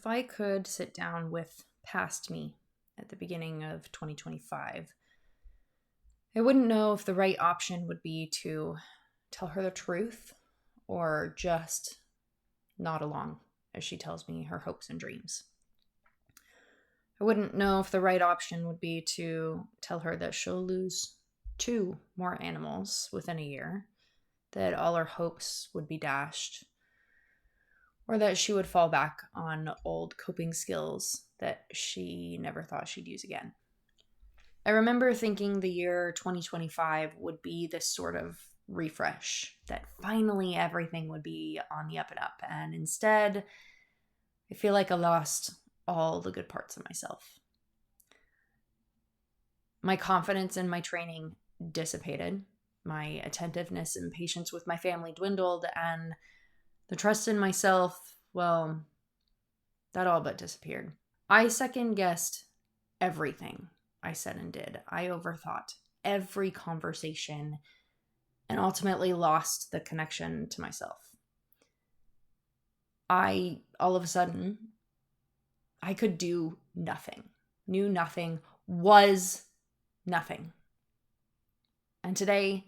if I could sit down with past me at the beginning of 2025, I wouldn't know if the right option would be to tell her the truth or just nod along as she tells me her hopes and dreams. I wouldn't know if the right option would be to tell her that she'll lose 2 more animals within a year, that all her hopes would be dashed, or that she would fall back on old coping skills that she never thought she'd use again. I remember thinking the year 2025 would be this sort of refresh, that finally everything would be on the up and up. And instead, I feel like I lost all the good parts of myself. My confidence in my training dissipated. My attentiveness and patience with my family dwindled, and the trust in myself, well, that all but disappeared. I second-guessed everything I said and did. I overthought every conversation and ultimately lost the connection to myself. All of a sudden, I could do nothing, knew nothing, was nothing. And today,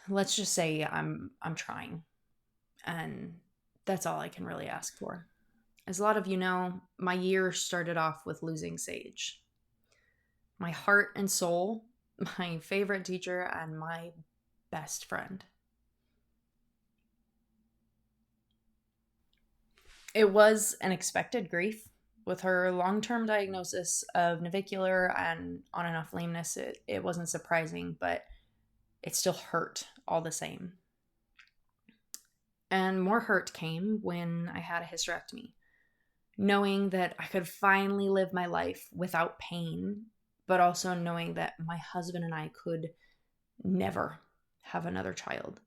let's just say I'm trying. And that's all I can really ask for. As a lot of you know, my year started off with losing Sage. My heart and soul, my favorite teacher, and my best friend. It was an expected grief. With her long-term diagnosis of navicular and on and off lameness, it wasn't surprising, but it still hurt all the same. And more hurt came when I had a hysterectomy. Knowing that I could finally live my life without pain, but also knowing that my husband and I could never have another child.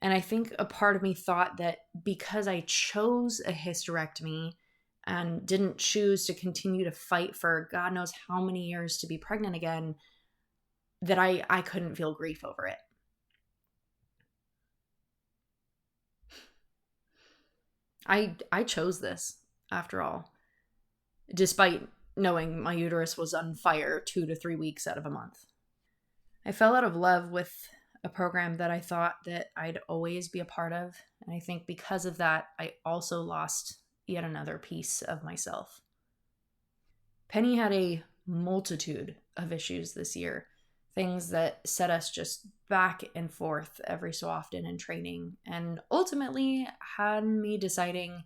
And I think a part of me thought that because I chose a hysterectomy and didn't choose to continue to fight for God knows how many years to be pregnant again, that I couldn't feel grief over it. I chose this, after all, despite knowing my uterus was on fire 2 to 3 weeks out of a month. I fell out of love with a program that I thought that I'd always be a part of, and I think because of that, I also lost yet another piece of myself. Penny had a multitude of issues this year, things that set us just back and forth every so often in training, and ultimately had me deciding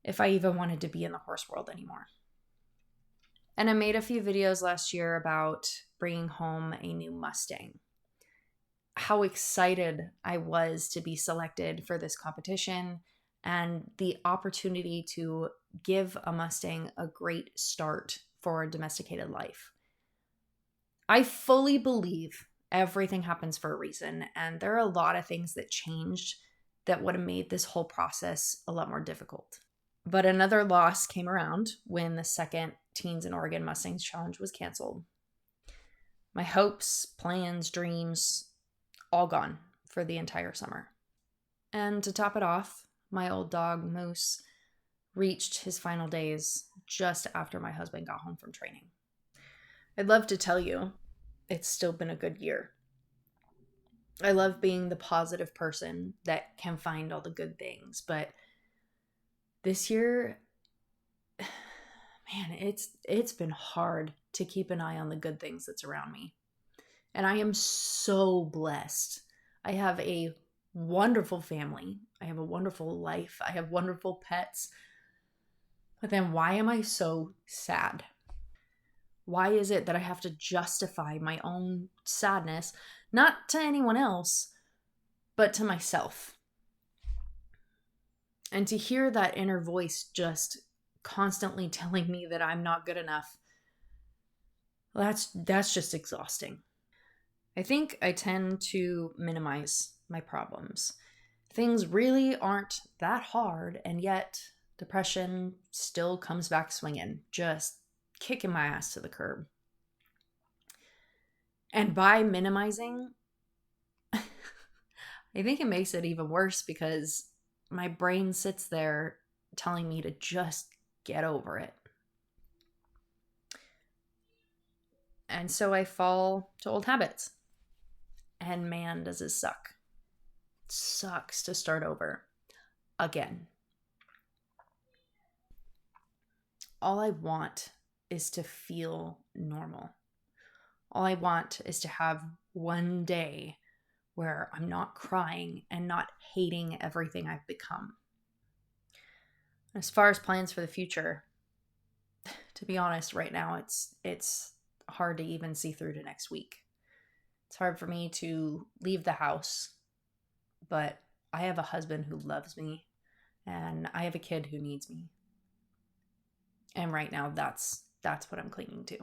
if I even wanted to be in the horse world anymore. And I made a few videos last year about bringing home a new Mustang. How excited I was to be selected for this competition and the opportunity to give a Mustang a great start for a domesticated life. I fully believe everything happens for a reason, and there are a lot of things that changed that would have made this whole process a lot more difficult. But another loss came around when the second Teens in Oregon Mustangs Challenge was canceled. My hopes, plans, dreams, all gone for the entire summer. And to top it off, my old dog, Moose, reached his final days just after my husband got home from training. I'd love to tell you it's still been a good year. I love being the positive person that can find all the good things, but this year, man, it's been hard to keep an eye on the good things that's around me. And I am so blessed. I have a wonderful family. I have a wonderful life. I have wonderful pets. But then why am I so sad? Why is it that I have to justify my own sadness, not to anyone else, but to myself? And to hear that inner voice just constantly telling me that I'm not good enough, that's just exhausting. I think I tend to minimize my problems. Things really aren't that hard, and yet depression still comes back swinging, just kicking my ass to the curb. And by minimizing, I think it makes it even worse because my brain sits there telling me to just get over it. And so I fall to old habits. And man, does it suck. It sucks to start over again. All I want is to feel normal. All I want is to have one day where I'm not crying and not hating everything I've become. As far as plans for the future, to be honest, right now it's hard to even see through to next week. It's hard for me to leave the house, but I have a husband who loves me and I have a kid who needs me. And right now that's what I'm clinging to.